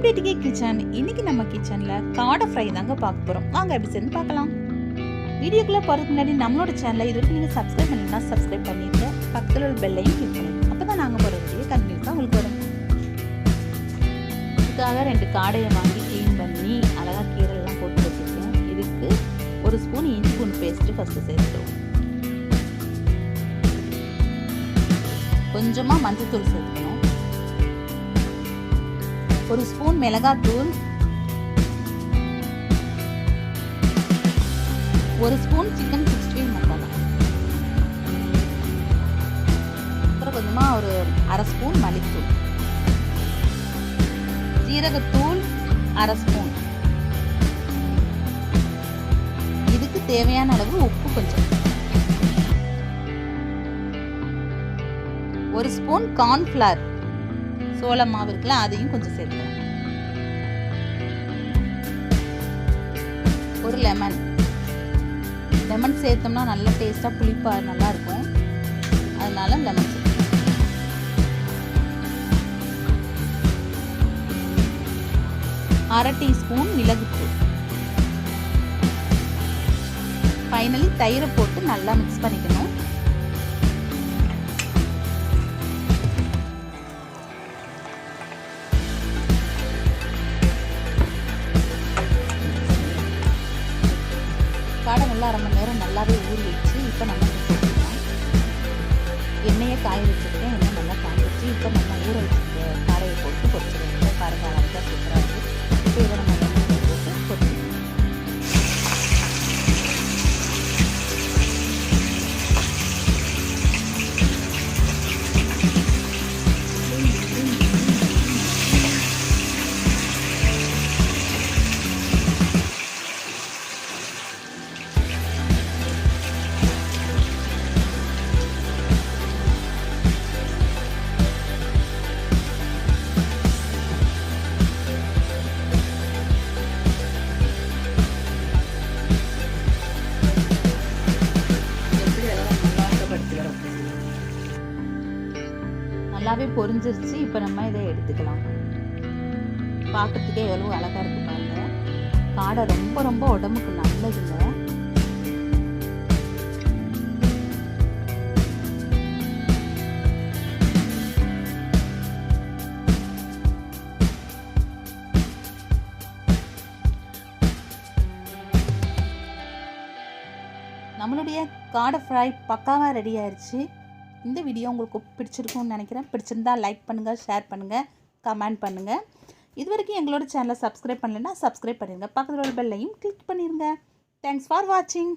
Welcome to decay kitchen. இன்னைக்கு நம்ம கிச்சன்ல காடை ஃப்ரை தாங்க பார்க்க போறோம். வாங்க எப்படி செய்யணும்னு பார்க்கலாம். வீடியோக்குள்ள போறதுக்கு முன்னாடி நம்மளோட சேனலை இதுவரைக்கும் நீங்க சப்ஸ்கிரைப் பண்ணலனா சப்ஸ்கிரைப் பண்ணிடுங்க. பக்கத்துல உள்ள பெல் ஐயும் கிளிக் பண்ணுங்க. அப்பதான் நாங்க போற வீடியோ கண்டினியூஸா உங்களுக்கு வரும். இதுக்காக 2 காடையை வாங்கி க்ளீன் பண்ணி அழகா கீரை எல்லாம் போட்டு வச்சிருக்கேன். இதுக்கு 1 ஸ்பூன் இஞ்சி பூண்டு பேஸ்ட் ஃபர்ஸ்ட் சேர்த்துறோம். கொஞ்சமா மஞ்சள் தூள் சேர்த்துக்கணும். 1 ஸ்பூன் மிளகாத்தூள், 1 ஸ்பூன் சிக்கன் 65 மசாலா, அப்புறம் கொஞ்சமா ஒரு 1/2 ஸ்பூன் மல்லித்தூள், ஜீரகத்தூள் 1/2 ஸ்பூன், இதுக்கு தேவையான அளவு உப்பு கொஞ்சம், 1 ஸ்பூன் கார்ன்ஃப்ளவர் சோள மாவு இருக்குல்ல அதையும் கொஞ்சம் சேர்த்துக்கலாம். 1 லெமன் சேர்த்தோம்னா நல்லா டேஸ்டா புளிப்பா நல்லா இருக்கும். அதனால லெமன் சேர்த்துக்கலாம். 1/2 டீஸ்பூன் மிளகுத்தூள். ஃபைனலி தயிரை போட்டு நல்லா மிக்ஸ் பண்ணிக்கணும். காடை நல்லா 1/2 மணி நேரம் நல்லாவே ஊறி வச்சு இப்போ நம்ம போட்டுக்கலாம். எண்ணெயை காய வச்சுருக்கேன். எண்ணெய் நல்லா காய்ச்சி இப்போ நம்ம ஊற வச்சுருக்க காடையை போட்டு பொரிச்சிடுவோம். பாருங்க அழகாக சூப்பராக இருக்குது. இப்போ இதை நம்ம எண்ணெயை போட்டு பொரிச்சிடுவோம். நல்லாவே பொரிஞ்சிருச்சு. இப்போ நம்ம இதை எடுத்துக்கலாம். பார்க்கறதுக்கே எவ்வளவு அழகா இருக்கு பாருங்க. காடை ரொம்ப ரொம்ப உடம்புக்கு நல்லதுங்க. நம்மளுடைய காடை ஃப்ரை பக்காவாக ரெடி ஆயிடுச்சு. இந்த வீடியோ உங்களுக்கு பிடிச்சிருக்கும்னு நினைக்கிறேன். பிடிச்சிருந்தா லைக் பண்ணுங்கள், ஷேர் பண்ணுங்கள், கமெண்ட் பண்ணுங்கள். இது வரைக்கும் எங்களோட சேனலை சப்ஸ்கிரைப் பண்ணலைன்னா சப்ஸ்கிரைப் பண்ணிடுங்க. பக்கத்தில் உள்ள பெல்லையும் கிளிக் பண்ணிடுங்க. தேங்க்ஸ் ஃபார் வாட்சிங்.